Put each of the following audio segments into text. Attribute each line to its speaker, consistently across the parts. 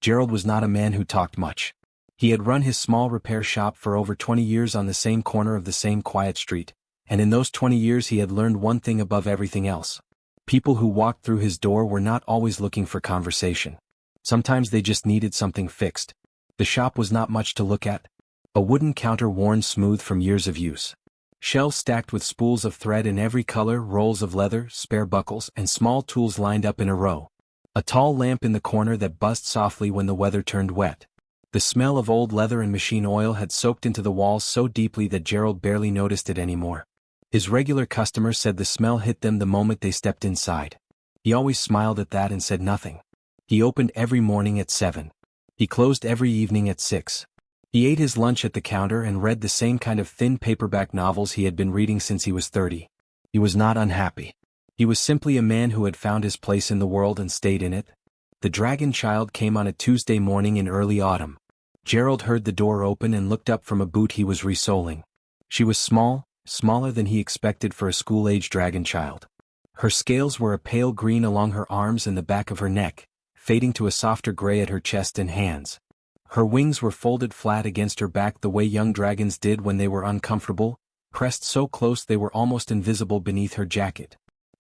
Speaker 1: Gerald was not a man who talked much. He had run his small repair shop for over 20 years on the same corner of the same quiet street, and in those 20 years he had learned one thing above everything else. People who walked through his door were not always looking for conversation. Sometimes they just needed something fixed. The shop was not much to look at. A wooden counter worn smooth from years of use. Shelves stacked with spools of thread in every color, rolls of leather, spare buckles, and small tools lined up in a row. A tall lamp in the corner that buzzed softly when the weather turned wet. The smell of old leather and machine oil had soaked into the walls so deeply that Gerald barely noticed it anymore. His regular customers said the smell hit them the moment they stepped inside. He always smiled at that and said nothing. He opened every morning at 7. He closed every evening at 6. He ate his lunch at the counter and read the same kind of thin paperback novels he had been reading since he was 30. He was not unhappy. He was simply a man who had found his place in the world and stayed in it. The Dragon Child came on a Tuesday morning in early autumn. Gerald heard the door open and looked up from a boot he was resoling. She was small, smaller than he expected for a school-age dragon child. Her scales were a pale green along her arms and the back of her neck, fading to a softer gray at her chest and hands. Her wings were folded flat against her back the way young dragons did when they were uncomfortable, pressed so close they were almost invisible beneath her jacket.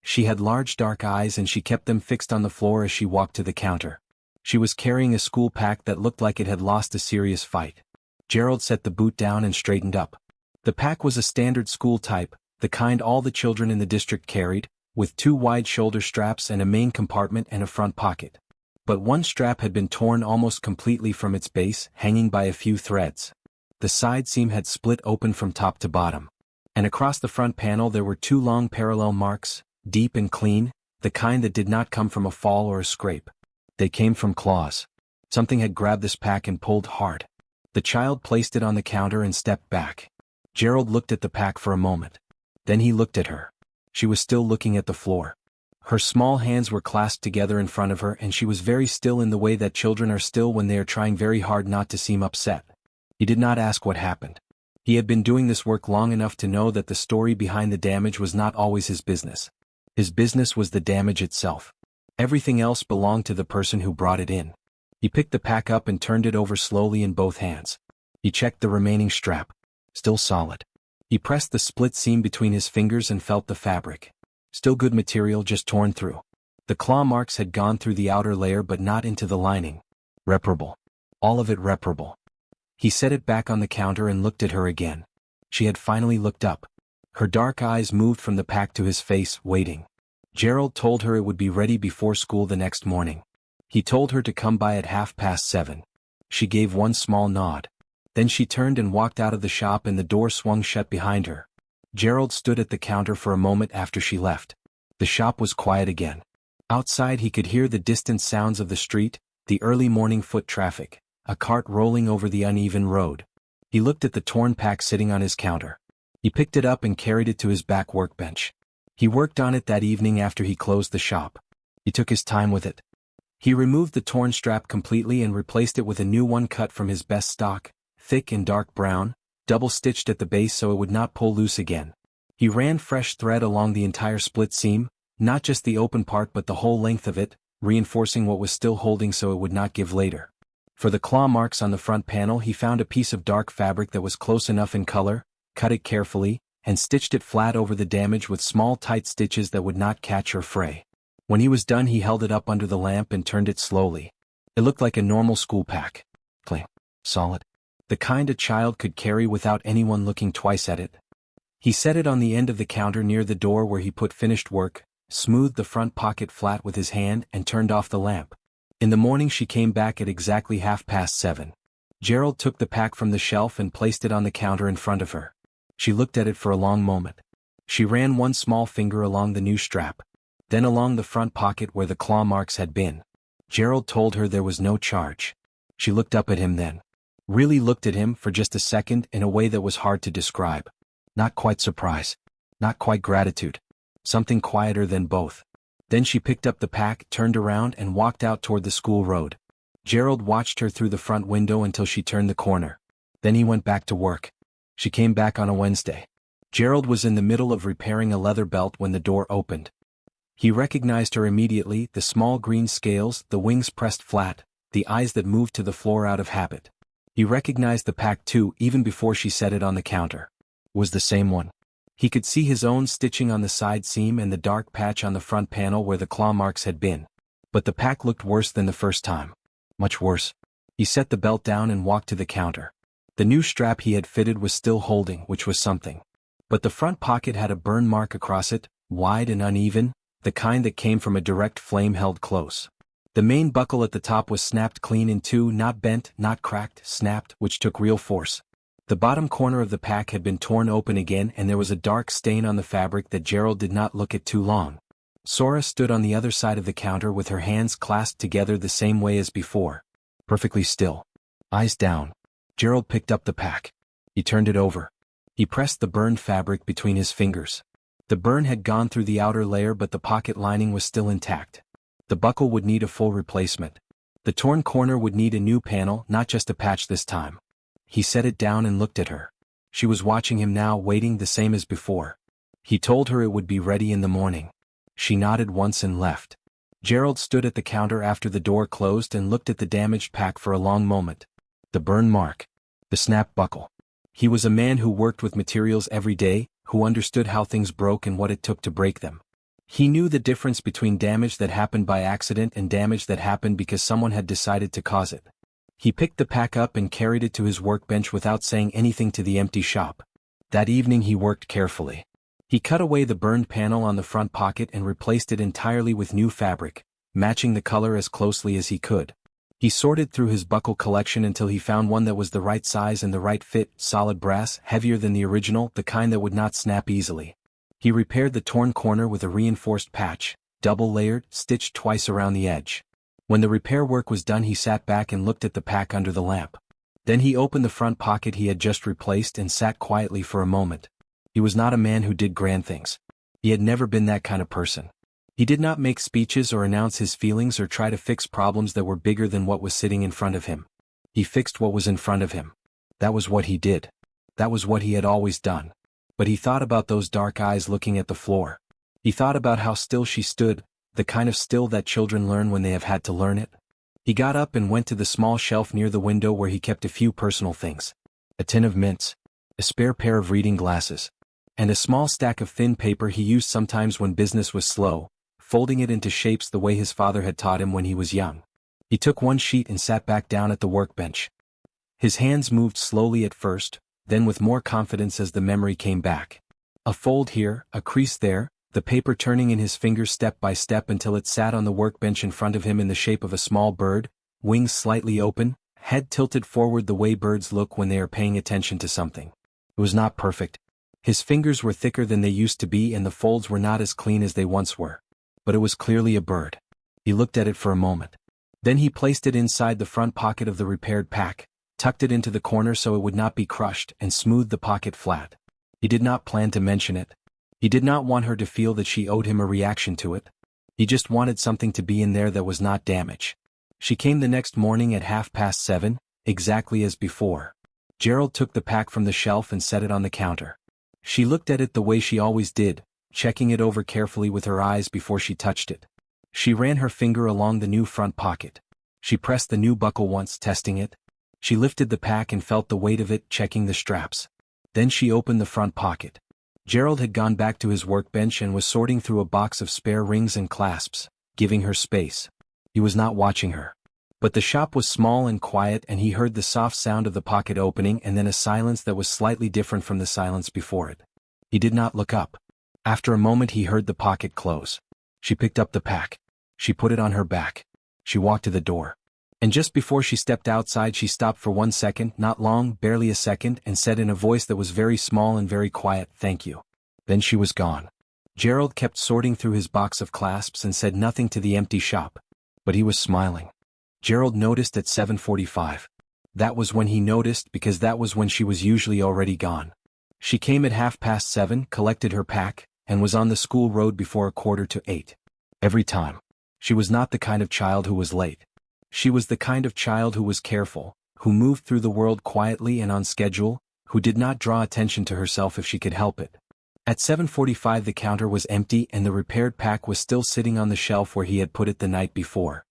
Speaker 1: She had large dark eyes and she kept them fixed on the floor as she walked to the counter. She was carrying a school pack that looked like it had lost a serious fight. Gerald set the boot down and straightened up. The pack was a standard school type, the kind all the children in the district carried, with 2 wide shoulder straps and a main compartment and a front pocket. But one strap had been torn almost completely from its base, hanging by a few threads. The side seam had split open from top to bottom. And across the front panel there were 2 long parallel marks, deep and clean, the kind that did not come from a fall or a scrape. They came from claws. Something had grabbed this pack and pulled hard. The child placed it on the counter and stepped back. Gerald looked at the pack for a moment. Then he looked at her. She was still looking at the floor. Her small hands were clasped together in front of her and she was very still in the way that children are still when they are trying very hard not to seem upset. He did not ask what happened. He had been doing this work long enough to know that the story behind the damage was not always his business. His business was the damage itself. Everything else belonged to the person who brought it in. He picked the pack up and turned it over slowly in both hands. He checked the remaining strap. Still solid. He pressed the split seam between his fingers and felt the fabric. Still good material, just torn through. The claw marks had gone through the outer layer but not into the lining. Reparable. All of it reparable. He set it back on the counter and looked at her again. She had finally looked up. Her dark eyes moved from the pack to his face, waiting. Gerald told her it would be ready before school the next morning. He told her to come by at 7:30. She gave one small nod. Then she turned and walked out of the shop and the door swung shut behind her. Gerald stood at the counter for a moment after she left. The shop was quiet again. Outside he could hear the distant sounds of the street, the early morning foot traffic, a cart rolling over the uneven road. He looked at the torn pack sitting on his counter. He picked it up and carried it to his back workbench. He worked on it that evening after he closed the shop. He took his time with it. He removed the torn strap completely and replaced it with a new one cut from his best stock, thick and dark brown, double-stitched at the base so it would not pull loose again. He ran fresh thread along the entire split seam, not just the open part but the whole length of it, reinforcing what was still holding so it would not give later. For the claw marks on the front panel he found a piece of dark fabric that was close enough in color, cut it carefully, and stitched it flat over the damage with small tight stitches that would not catch or fray. When he was done he held it up under the lamp and turned it slowly. It looked like a normal school pack. Clean. Solid. The kind a child could carry without anyone looking twice at it. He set it on the end of the counter near the door where he put finished work, smoothed the front pocket flat with his hand and turned off the lamp. In the morning she came back at exactly 7:30. Gerald took the pack from the shelf and placed it on the counter in front of her. She looked at it for a long moment. She ran one small finger along the new strap, then along the front pocket where the claw marks had been. Gerald told her there was no charge. She looked up at him then. Really looked at him for just a second in a way that was hard to describe. Not quite surprise. Not quite gratitude. Something quieter than both. Then she picked up the pack, turned around and walked out toward the school road. Gerald watched her through the front window until she turned the corner. Then he went back to work. She came back on a Wednesday. Gerald was in the middle of repairing a leather belt when the door opened. He recognized her immediately, the small green scales, the wings pressed flat, the eyes that moved to the floor out of habit. He recognized the pack too even before she set it on the counter. It was the same one. He could see his own stitching on the side seam and the dark patch on the front panel where the claw marks had been. But the pack looked worse than the first time. Much worse. He set the belt down and walked to the counter. The new strap he had fitted was still holding, which was something. But the front pocket had a burn mark across it, wide and uneven, the kind that came from a direct flame held close. The main buckle at the top was snapped clean in two, not bent, not cracked, snapped, which took real force. The bottom corner of the pack had been torn open again and there was a dark stain on the fabric that Gerald did not look at too long. Sora stood on the other side of the counter with her hands clasped together the same way as before. Perfectly still. Eyes down. Gerald picked up the pack. He turned it over. He pressed the burned fabric between his fingers. The burn had gone through the outer layer but the pocket lining was still intact. The buckle would need a full replacement. The torn corner would need a new panel, not just a patch this time. He set it down and looked at her. She was watching him now, waiting the same as before. He told her it would be ready in the morning. She nodded once and left. Gerald stood at the counter after the door closed and looked at the damaged pack for a long moment. The burn mark. The snap buckle. He was a man who worked with materials every day, who understood how things broke and what it took to break them. He knew the difference between damage that happened by accident and damage that happened because someone had decided to cause it. He picked the pack up and carried it to his workbench without saying anything to the empty shop. That evening he worked carefully. He cut away the burned panel on the front pocket and replaced it entirely with new fabric, matching the color as closely as he could. He sorted through his buckle collection until he found one that was the right size and the right fit, solid brass, heavier than the original, the kind that would not snap easily. He repaired the torn corner with a reinforced patch, double-layered, stitched twice around the edge. When the repair work was done he sat back and looked at the pack under the lamp. Then he opened the front pocket he had just replaced and sat quietly for a moment. He was not a man who did grand things. He had never been that kind of person. He did not make speeches or announce his feelings or try to fix problems that were bigger than what was sitting in front of him. He fixed what was in front of him. That was what he did. That was what he had always done. But he thought about those dark eyes looking at the floor. He thought about how still she stood, the kind of still that children learn when they have had to learn it. He got up and went to the small shelf near the window where he kept a few personal things. A tin of mints, a spare pair of reading glasses, and a small stack of thin paper he used sometimes when business was slow, folding it into shapes the way his father had taught him when he was young. He took one sheet and sat back down at the workbench. His hands moved slowly at first, then with more confidence as the memory came back. A fold here, a crease there, the paper turning in his fingers step by step until it sat on the workbench in front of him in the shape of a small bird, wings slightly open, head tilted forward the way birds look when they are paying attention to something. It was not perfect. His fingers were thicker than they used to be and the folds were not as clean as they once were. But it was clearly a bird. He looked at it for a moment. Then he placed it inside the front pocket of the repaired pack, tucked it into the corner so it would not be crushed, and smoothed the pocket flat. He did not plan to mention it. He did not want her to feel that she owed him a reaction to it. He just wanted something to be in there that was not damage. She came the next morning at 7:30, exactly as before. Gerald took the pack from the shelf and set it on the counter. She looked at it the way she always did, checking it over carefully with her eyes before she touched it. She ran her finger along the new front pocket. She pressed the new buckle once, testing it. She lifted the pack and felt the weight of it, checking the straps. Then she opened the front pocket. Gerald had gone back to his workbench and was sorting through a box of spare rings and clasps, giving her space. He was not watching her. But the shop was small and quiet and he heard the soft sound of the pocket opening and then a silence that was slightly different from the silence before it. He did not look up. After a moment he heard the pocket close. She picked up the pack. She put it on her back. She walked to the door. And just before she stepped outside she stopped for 1 second, not long, barely a second, and said in a voice that was very small and very quiet, "Thank you." Then she was gone. Gerald kept sorting through his box of clasps and said nothing to the empty shop. But he was smiling. Gerald noticed at 7:45. That was when he noticed because that was when she was usually already gone. She came at 7:30, collected her pack, and was on the school road before 7:45. Every time. She was not the kind of child who was late. She was the kind of child who was careful, who moved through the world quietly and on schedule, who did not draw attention to herself if she could help it. At 7:45 the counter was empty and the repaired pack was still sitting on the shelf where he had put it the night before.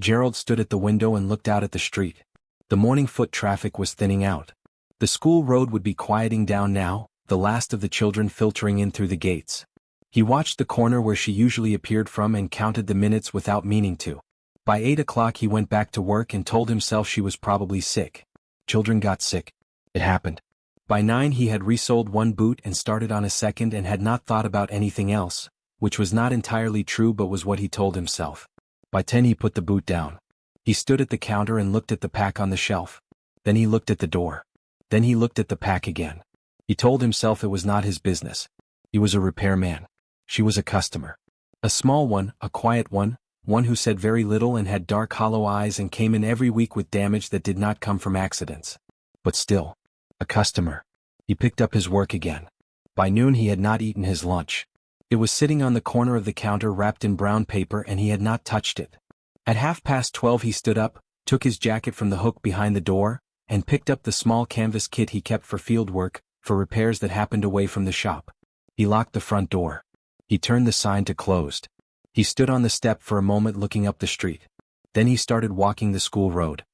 Speaker 1: Gerald stood at the window and looked out at the street. The morning foot traffic was thinning out. The school road would be quieting down now, the last of the children filtering in through the gates. He watched the corner where she usually appeared from and counted the minutes without meaning to. By 8 o'clock he went back to work and told himself she was probably sick. Children got sick. It happened. By 9 he had resoled one boot and started on a second and had not thought about anything else, which was not entirely true but was what he told himself. By 10 he put the boot down. He stood at the counter and looked at the pack on the shelf. Then he looked at the door. Then he looked at the pack again. He told himself it was not his business. He was a repairman. She was a customer. A small one, a quiet one who said very little and had dark hollow eyes and came in every week with damage that did not come from accidents. But still, a customer. He picked up his work again. By noon he had not eaten his lunch. It was sitting on the corner of the counter wrapped in brown paper and he had not touched it. At 12:30 he stood up, took his jacket from the hook behind the door, and picked up the small canvas kit he kept for field work, for repairs that happened away from the shop. He locked the front door. He turned the sign to closed. He stood on the step for a moment looking up the street. Then he started walking the school road.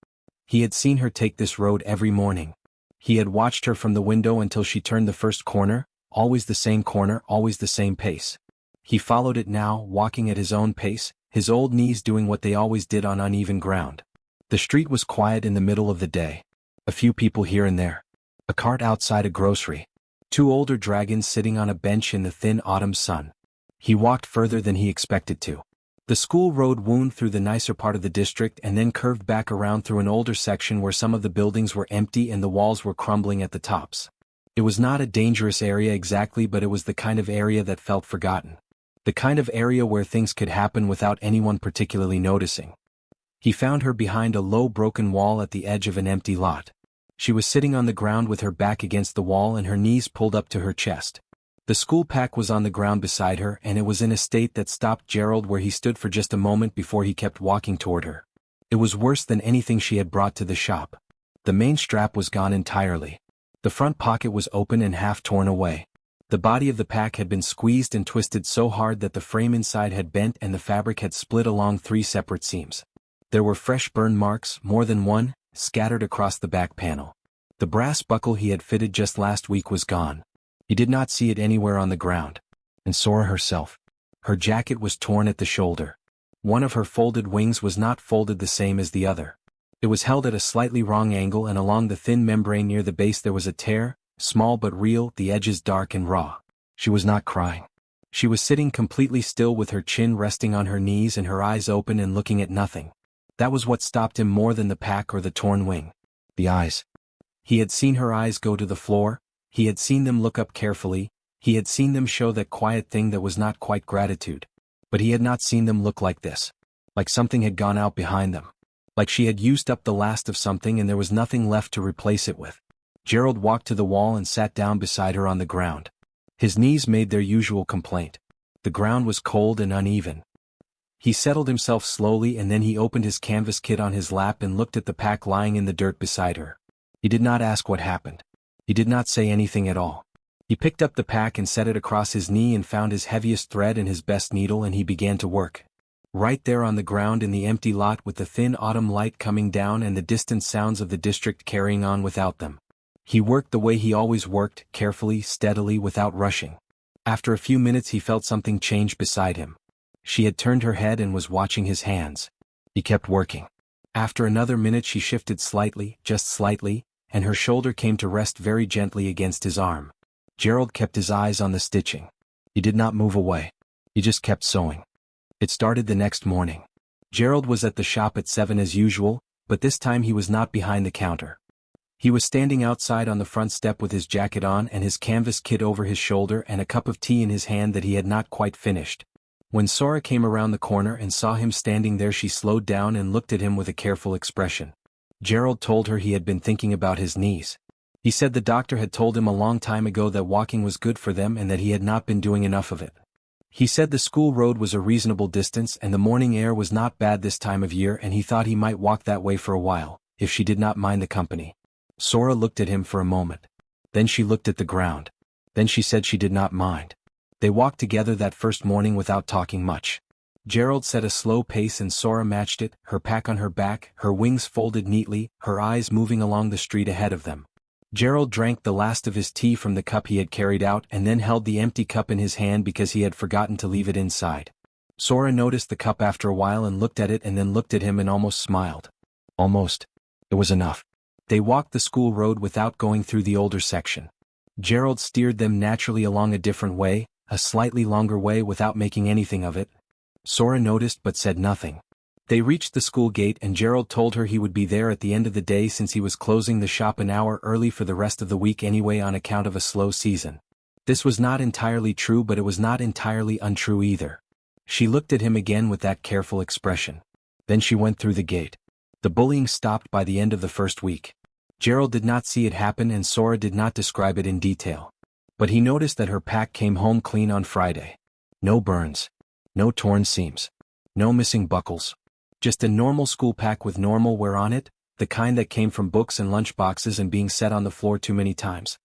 Speaker 1: He had seen her take this road every morning. He had watched her from the window until she turned the first corner, always the same corner, always the same pace. He followed it now, walking at his own pace, his old knees doing what they always did on uneven ground. The street was quiet in the middle of the day. A few people here and there. A cart outside a grocery. 2 older dragons sitting on a bench in the thin autumn sun. He walked further than he expected to. The school road wound through the nicer part of the district and then curved back around through an older section where some of the buildings were empty and the walls were crumbling at the tops. It was not a dangerous area exactly, but it was the kind of area that felt forgotten. The kind of area where things could happen without anyone particularly noticing. He found her behind a low broken wall at the edge of an empty lot. She was sitting on the ground with her back against the wall and her knees pulled up to her chest. The school pack was on the ground beside her and it was in a state that stopped Gerald where he stood for just a moment before he kept walking toward her. It was worse than anything she had brought to the shop. The main strap was gone entirely. The front pocket was open and half torn away. The body of the pack had been squeezed and twisted so hard that the frame inside had bent and the fabric had split along 3 separate seams. There were fresh burn marks, more than one, scattered across the back panel. The brass buckle he had fitted just last week was gone. He did not see it anywhere on the ground. And Sora herself. Her jacket was torn at the shoulder. One of her folded wings was not folded the same as the other. It was held at a slightly wrong angle and along the thin membrane near the base there was a tear, small but real, the edges dark and raw. She was not crying. She was sitting completely still with her chin resting on her knees and her eyes open and looking at nothing. That was what stopped him more than the pack or the torn wing. The eyes. He had seen her eyes go to the floor. He had seen them look up carefully, he had seen them show that quiet thing that was not quite gratitude. But he had not seen them look like this. Like something had gone out behind them. Like she had used up the last of something and there was nothing left to replace it with. Gerald walked to the wall and sat down beside her on the ground. His knees made their usual complaint. The ground was cold and uneven. He settled himself slowly and then he opened his canvas kit on his lap and looked at the pack lying in the dirt beside her. He did not ask what happened. He did not say anything at all. He picked up the pack and set it across his knee and found his heaviest thread and his best needle and he began to work. Right there on the ground in the empty lot with the thin autumn light coming down and the distant sounds of the district carrying on without them. He worked the way he always worked, carefully, steadily, without rushing. After a few minutes he felt something change beside him. She had turned her head and was watching his hands. He kept working. After another minute she shifted slightly, just slightly, and her shoulder came to rest very gently against his arm. Gerald kept his eyes on the stitching. He did not move away. He just kept sewing. It started the next morning. Gerald was at the shop at 7 as usual, but this time he was not behind the counter. He was standing outside on the front step with his jacket on and his canvas kit over his shoulder and a cup of tea in his hand that he had not quite finished. When Sora came around the corner and saw him standing there she slowed down and looked at him with a careful expression. Gerald told her he had been thinking about his knees. He said the doctor had told him a long time ago that walking was good for them and that he had not been doing enough of it. He said the school road was a reasonable distance and the morning air was not bad this time of year and he thought he might walk that way for a while, if she did not mind the company. Sora looked at him for a moment. Then she looked at the ground. Then she said she did not mind. They walked together that first morning without talking much. Gerald set a slow pace and Sora matched it, her pack on her back, her wings folded neatly, her eyes moving along the street ahead of them. Gerald drank the last of his tea from the cup he had carried out and then held the empty cup in his hand because he had forgotten to leave it inside. Sora noticed the cup after a while and looked at it and then looked at him and almost smiled. Almost. It was enough. They walked the school road without going through the older section. Gerald steered them naturally along a different way, a slightly longer way without making anything of it. Sora noticed but said nothing. They reached the school gate and Gerald told her he would be there at the end of the day since he was closing the shop an hour early for the rest of the week anyway on account of a slow season. This was not entirely true but it was not entirely untrue either. She looked at him again with that careful expression. Then she went through the gate. The bullying stopped by the end of the first week. Gerald did not see it happen and Sora did not describe it in detail. But he noticed that her pack came home clean on Friday. No burns. No torn seams. No missing buckles. Just a normal school pack with normal wear on it, the kind that came from books and lunch boxes and being set on the floor too many times.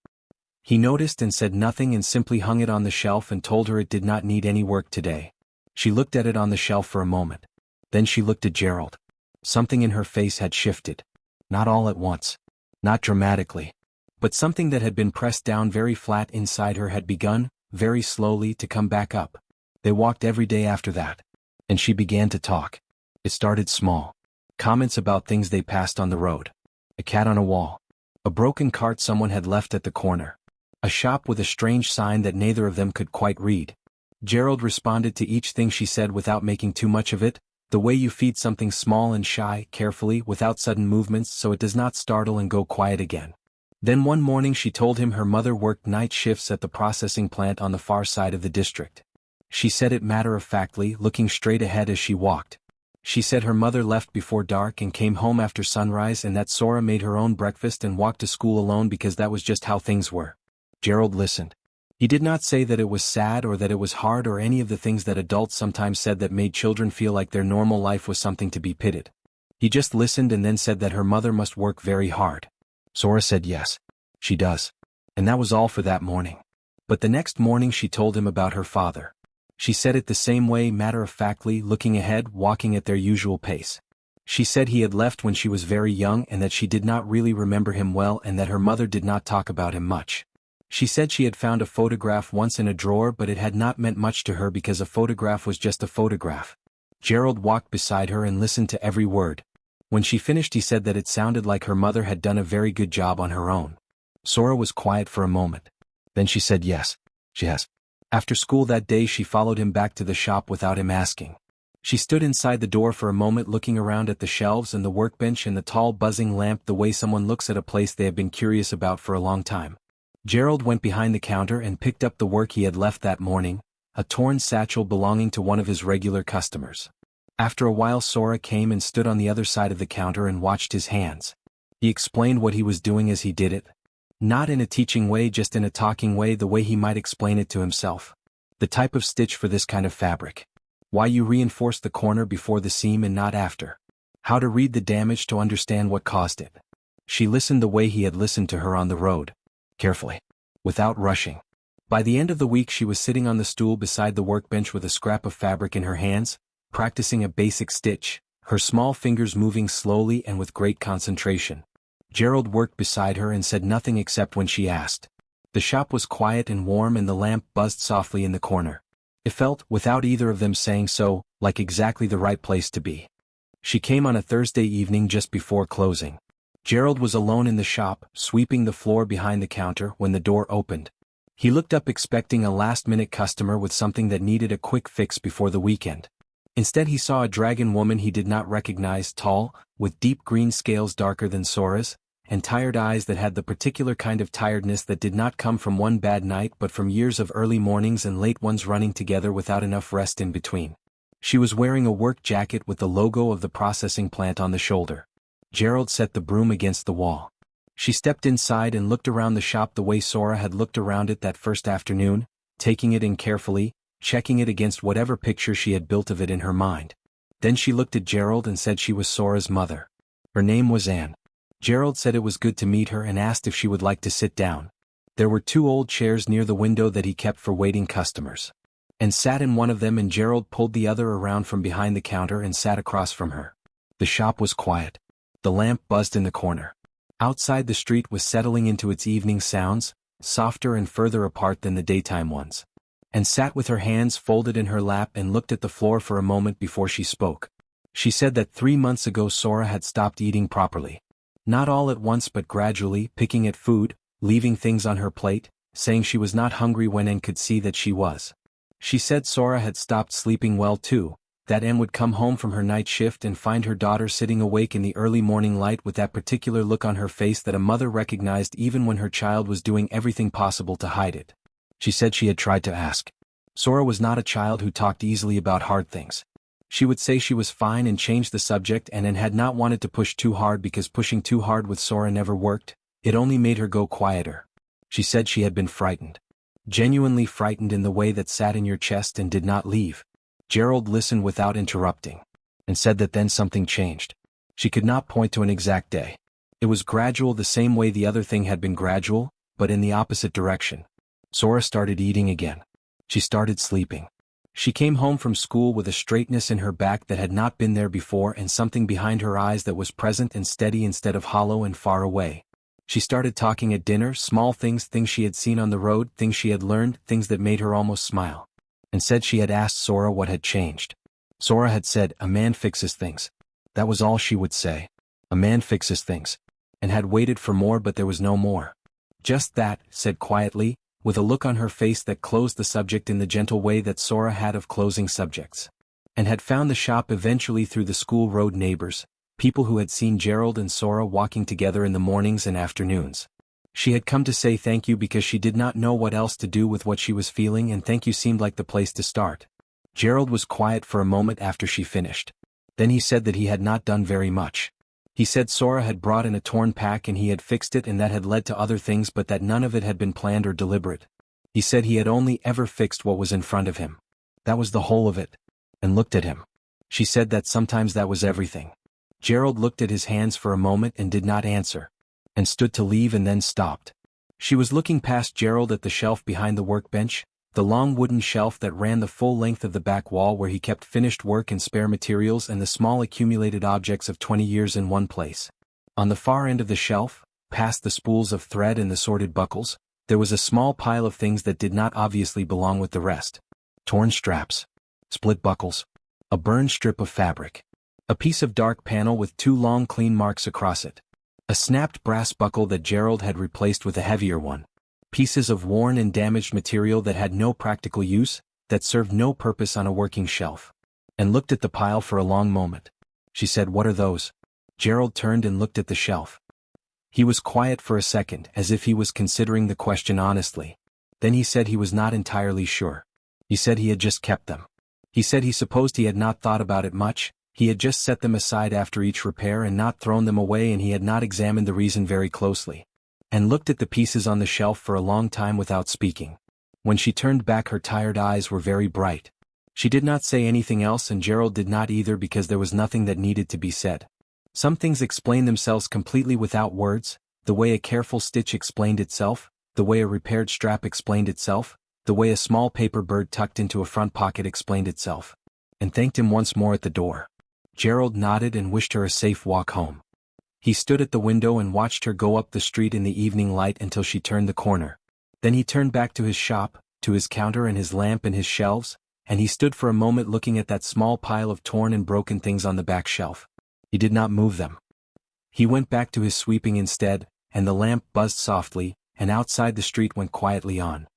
Speaker 1: He noticed and said nothing and simply hung it on the shelf and told her it did not need any work today. She looked at it on the shelf for a moment. Then she looked at Gerald. Something in her face had shifted. Not all at once. Not dramatically. But something that had been pressed down very flat inside her had begun, very slowly, to come back up. They walked every day after that. And she began to talk. It started small. Comments about things they passed on the road. A cat on a wall. A broken cart someone had left at the corner. A shop with a strange sign that neither of them could quite read. Gerald responded to each thing she said without making too much of it, the way you feed something small and shy, carefully, without sudden movements so it does not startle and go quiet again. Then one morning she told him her mother worked night shifts at the processing plant on the far side of the district. She said it matter-of-factly, looking straight ahead as she walked. She said her mother left before dark and came home after sunrise and that Sora made her own breakfast and walked to school alone because that was just how things were. Gerald listened. He did not say that it was sad or that it was hard or any of the things that adults sometimes said that made children feel like their normal life was something to be pitied. He just listened and then said that her mother must work very hard. Sora said yes. She does. And that was all for that morning. But the next morning she told him about her father. She said it the same way, matter-of-factly, looking ahead, walking at their usual pace. She said he had left when she was very young and that she did not really remember him well and that her mother did not talk about him much. She said she had found a photograph once in a drawer but it had not meant much to her because a photograph was just a photograph. Gerald walked beside her and listened to every word. When she finished he said that it sounded like her mother had done a very good job on her own. Sora was quiet for a moment. Then she said yes, she has. After school that day she followed him back to the shop without him asking. She stood inside the door for a moment looking around at the shelves and the workbench and the tall buzzing lamp the way someone looks at a place they have been curious about for a long time. Gerald went behind the counter and picked up the work he had left that morning, a torn satchel belonging to one of his regular customers. After a while Sora came and stood on the other side of the counter and watched his hands. He explained what he was doing as he did it. Not in a teaching way, just in a talking way, the way he might explain it to himself. The type of stitch for this kind of fabric. Why you reinforce the corner before the seam and not after. How to read the damage to understand what caused it. She listened the way he had listened to her on the road. Carefully. Without rushing. By the end of the week she was sitting on the stool beside the workbench with a scrap of fabric in her hands, practicing a basic stitch, her small fingers moving slowly and with great concentration. Gerald worked beside her and said nothing except when she asked. The shop was quiet and warm and the lamp buzzed softly in the corner. It felt, without either of them saying so, like exactly the right place to be. She came on a Thursday evening just before closing. Gerald was alone in the shop, sweeping the floor behind the counter when the door opened. He looked up expecting a last-minute customer with something that needed a quick fix before the weekend. Instead he saw a dragon woman he did not recognize, tall, with deep green scales darker than Sora's, and tired eyes that had the particular kind of tiredness that did not come from one bad night but from years of early mornings and late ones running together without enough rest in between. She was wearing a work jacket with the logo of the processing plant on the shoulder. Gerald set the broom against the wall. She stepped inside and looked around the shop the way Sora had looked around it that first afternoon, taking it in carefully, checking it against whatever picture she had built of it in her mind. Then she looked at Gerald and said she was Sora's mother. Her name was Anne. Gerald said it was good to meet her and asked if she would like to sit down. There were 2 old chairs near the window that he kept for waiting customers. and sat in one of them, and Gerald pulled the other around from behind the counter and sat across from her. The shop was quiet. The lamp buzzed in the corner. Outside, the street was settling into its evening sounds, softer and further apart than the daytime ones. And sat with her hands folded in her lap and looked at the floor for a moment before she spoke. She said that 3 months ago Sora had stopped eating properly. Not all at once but gradually, picking at food, leaving things on her plate, saying she was not hungry when Anne could see that she was. She said Sora had stopped sleeping well too, that Anne would come home from her night shift and find her daughter sitting awake in the early morning light with that particular look on her face that a mother recognized even when her child was doing everything possible to hide it. She said she had tried to ask. Sora was not a child who talked easily about hard things. She would say she was fine and change the subject, and Anne had not wanted to push too hard because pushing too hard with Sora never worked. It only made her go quieter. She said she had been frightened. Genuinely frightened in the way that sat in your chest and did not leave. Gerald listened without interrupting, and said that then something changed. She could not point to an exact day. It was gradual, the same way the other thing had been gradual, but in the opposite direction. Sora started eating again. She started sleeping. She came home from school with a straightness in her back that had not been there before, and something behind her eyes that was present and steady instead of hollow and far away. She started talking at dinner, small things, things she had seen on the road, things she had learned, things that made her almost smile. And said she had asked Sora what had changed. Sora had said, "A man fixes things." That was all she would say. "A man fixes things." And had waited for more, but there was no more. Just that, said quietly, with a look on her face that closed the subject in the gentle way that Sora had of closing subjects. And had found the shop eventually through the school road neighbors, people who had seen Gerald and Sora walking together in the mornings and afternoons. She had come to say thank you because she did not know what else to do with what she was feeling, and thank you seemed like the place to start. Gerald was quiet for a moment after she finished. Then he said that he had not done very much. He said Sora had brought in a torn pack and he had fixed it, and that had led to other things, but that none of it had been planned or deliberate. He said he had only ever fixed what was in front of him. That was the whole of it. And looked at him. She said that sometimes that was everything. Gerald looked at his hands for a moment and did not answer. And stood to leave and then stopped. She was looking past Gerald at the shelf behind the workbench, the long wooden shelf that ran the full length of the back wall where he kept finished work and spare materials and the small accumulated objects of 20 years in one place. On the far end of the shelf, past the spools of thread and the sorted buckles, there was a small pile of things that did not obviously belong with the rest. Torn straps. Split buckles. A burned strip of fabric. A piece of dark panel with 2 long clean marks across it. A snapped brass buckle that Gerald had replaced with a heavier one. Pieces of worn and damaged material that had no practical use, that served no purpose on a working shelf. And looked at the pile for a long moment. She said, "What are those?" Gerald turned and looked at the shelf. He was quiet for a second, as if he was considering the question honestly. Then he said he was not entirely sure. He said he had just kept them. He said he supposed he had not thought about it much. He had just set them aside after each repair and not thrown them away, and he had not examined the reason very closely. And looked at the pieces on the shelf for a long time without speaking. When she turned back, her tired eyes were very bright. She did not say anything else, and Gerald did not either, because there was nothing that needed to be said. Some things explain themselves completely without words, the way a careful stitch explained itself, the way a repaired strap explained itself, the way a small paper bird tucked into a front pocket explained itself. And thanked him once more at the door. Gerald nodded and wished her a safe walk home. He stood at the window and watched her go up the street in the evening light until she turned the corner. Then he turned back to his shop, to his counter and his lamp and his shelves, and he stood for a moment looking at that small pile of torn and broken things on the back shelf. He did not move them. He went back to his sweeping instead, and the lamp buzzed softly, and outside the street went quietly on.